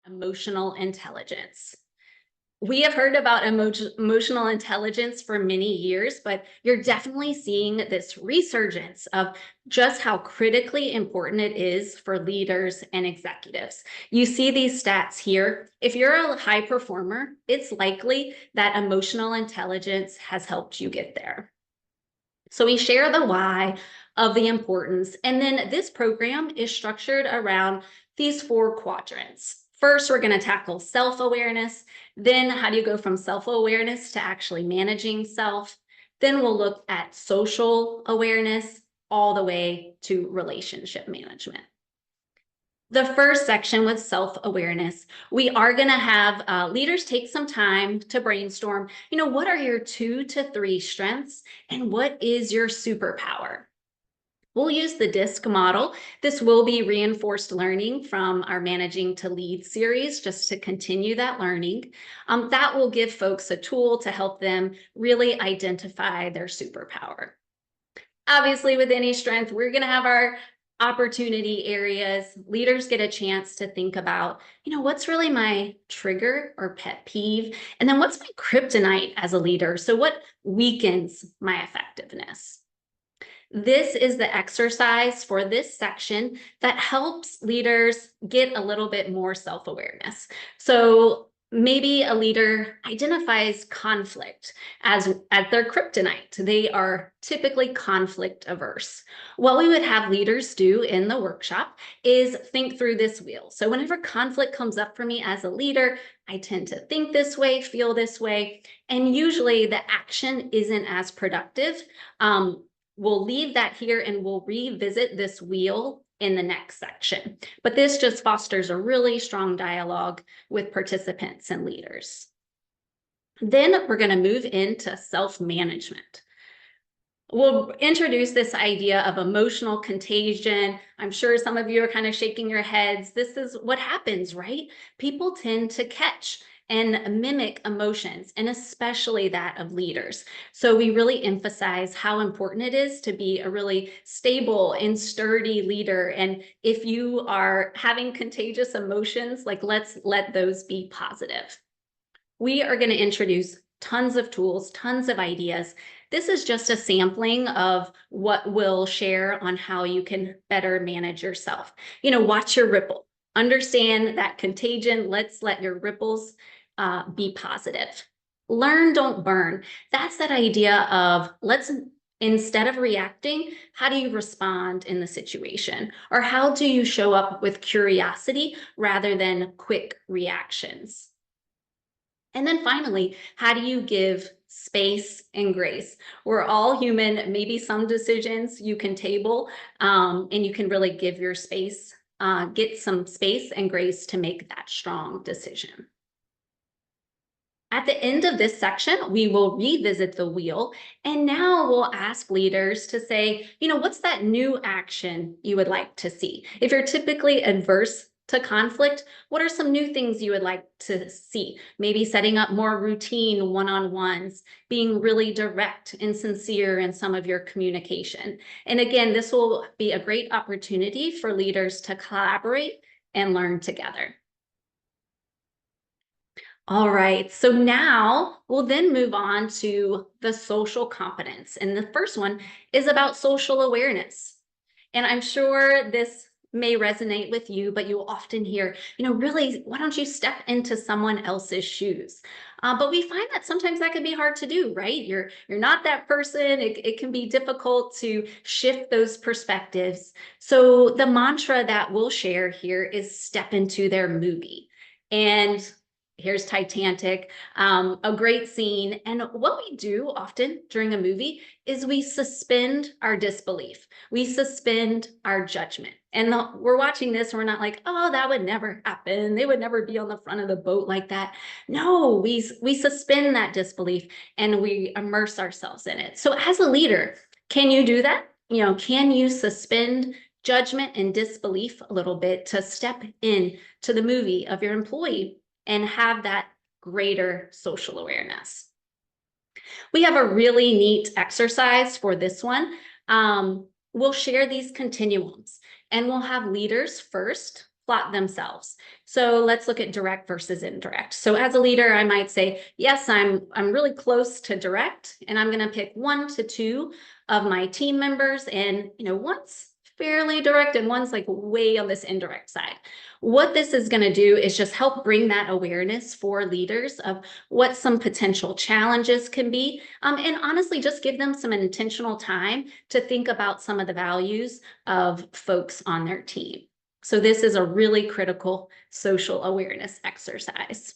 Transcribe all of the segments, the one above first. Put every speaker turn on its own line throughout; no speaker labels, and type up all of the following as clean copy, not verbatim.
Emotional intelligence. We have heard about emotional intelligence for many years, but you're definitely seeing this resurgence of just how critically important it is for leaders and executives. You see these stats here. If you're a high performer, it's likely that emotional intelligence has helped you get there. So we share the why of the importance. And then this program is structured around these 4 quadrants. First, we're going to tackle self-awareness. Then how do you go from self-awareness to actually managing self? Then we'll look at social awareness all the way to relationship management. The first section with self-awareness, we are going to have leaders take some time to brainstorm, what are your 2 to 3 strengths and what is your superpower? We'll use the DISC model. This will be reinforced learning from our Managing to Lead series, just to continue that learning. That will give folks a tool to help them really identify their superpower. Obviously, with any strength, we're going to have our opportunity areas. Leaders get a chance to think about, what's really my trigger or pet peeve? And then what's my kryptonite as a leader? So what weakens my effectiveness? This is the exercise for this section that helps leaders get a little bit more self-awareness. So maybe a leader identifies conflict as their kryptonite. They are typically conflict averse. What we would have leaders do in the workshop is think through this wheel. So whenever conflict comes up for me as a leader, I tend to think this way, feel this way, and usually the action isn't as productive. We'll leave that here and we'll revisit this wheel in the next section. But this just fosters a really strong dialogue with participants and leaders. Then we're going to move into self-management. We'll introduce this idea of emotional contagion. I'm sure some of you are kind of shaking your heads. This is what happens, right? People tend to catch and mimic emotions, and especially that of leaders. So we really emphasize how important it is to be a really stable and sturdy leader. And if you are having contagious emotions, let's let those be positive. We are going to introduce tons of tools, tons of ideas. This is just a sampling of what we'll share on how you can better manage yourself. Watch your ripple. Understand that contagion. Let's let your ripples be positive. Learn, don't burn. That's that idea of instead of reacting, how do you respond in the situation? Or how do you show up with curiosity rather than quick reactions? And then finally, how do you give space and grace? We're all human. Maybe some decisions you can table and you can really give your space, get some space and grace to make that strong decision. At the end of this section, we will revisit the wheel, and now we'll ask leaders to say, what's that new action you would like to see? If you're typically adverse to conflict, what are some new things you would like to see? Maybe setting up more routine one-on-ones, being really direct and sincere in some of your communication. And again, this will be a great opportunity for leaders to collaborate and learn together. All right, so now we'll then move on to the social competence. And the first one is about social awareness. And I'm sure this may resonate with you, but you often hear, really, why don't you step into someone else's shoes? But we find that sometimes that can be hard to do, right? You're not that person. It can be difficult to shift those perspectives. So the mantra that we'll share here is step into their movie. And here's Titanic, a great scene. And what we do often during a movie is we suspend our disbelief. We suspend our judgment. And we're watching this and we're not like, oh, that would never happen. They would never be on the front of the boat like that. No, we suspend that disbelief and we immerse ourselves in it. So as a leader, can you do that? Can you suspend judgment and disbelief a little bit to step in to the movie of your employee and have that greater social awareness? We have a really neat exercise for this one. We'll share these continuums and we'll have leaders first plot themselves. So let's look at direct versus indirect. So as a leader, I might say, yes, I'm really close to direct, and I'm going to pick 1 to 2 of my team members, and one's fairly direct and one's like way on this indirect side. What this is going to do is just help bring that awareness for leaders of what some potential challenges can be, and honestly just give them some intentional time to think about some of the values of folks on their team. So this is a really critical social awareness exercise.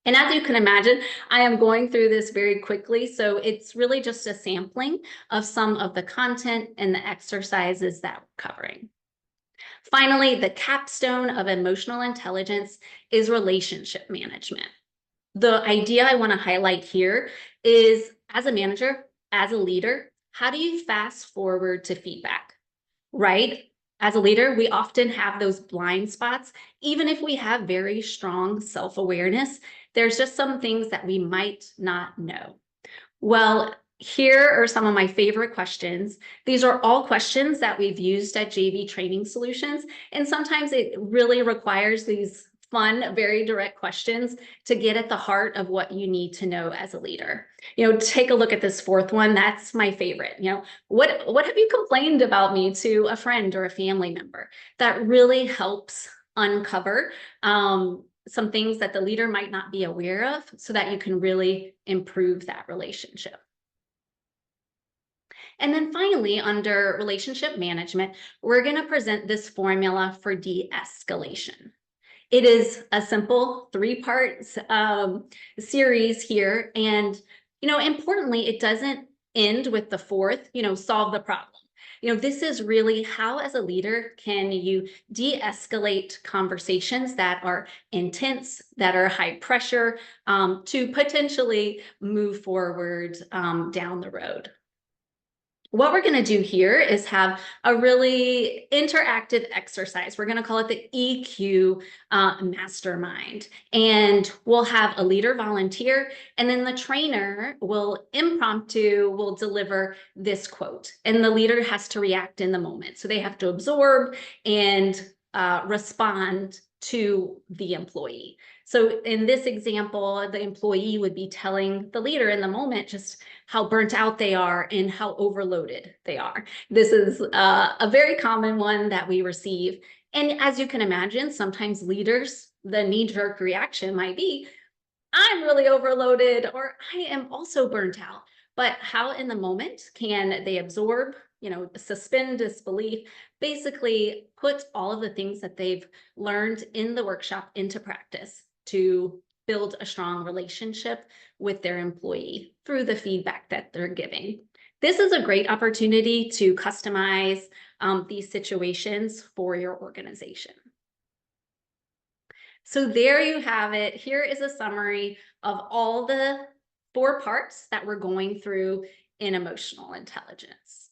And as you can imagine, I am going through this very quickly, so it's really just a sampling of some of the content and the exercises that we're covering. Finally, the capstone of emotional intelligence is relationship management. The idea I want to highlight here is, as a manager, as a leader, how do you fast forward to feedback, right? As a leader, we often have those blind spots. Even if we have very strong self-awareness, there's just some things that we might not know. Well, here are some of my favorite questions. These are all questions that we've used at JV Training Solutions, and sometimes it really requires these fun, very direct questions to get at the heart of what you need to know as a leader. Take a look at this 4th one. That's my favorite. What have you complained about me to a friend or a family member? That really helps uncover some things that the leader might not be aware of, so that you can really improve that relationship. And then finally, under relationship management, we're going to present this formula for de-escalation. It is a simple 3-part series here. And, importantly, it doesn't end with the 4th, solve the problem. This is really how, as a leader, can you de-escalate conversations that are intense, that are high pressure, to potentially move forward down the road. What we're going to do here is have a really interactive exercise. We're going to call it the EQ mastermind. And we'll have a leader volunteer, and then the trainer will deliver this quote. And the leader has to react in the moment. So they have to absorb and respond to the employee. So in this example, the employee would be telling the leader in the moment just how burnt out they are and how overloaded they are. This is a very common one that we receive. And as you can imagine, sometimes leaders, the knee-jerk reaction might be, I'm really overloaded, or I am also burnt out. But how in the moment can they absorb, suspend disbelief, basically put all of the things that they've learned in the workshop into practice to build a strong relationship with their employee through the feedback that they're giving. This is a great opportunity to customize these situations for your organization. So there you have it. Here is a summary of all the 4 parts that we're going through in emotional intelligence.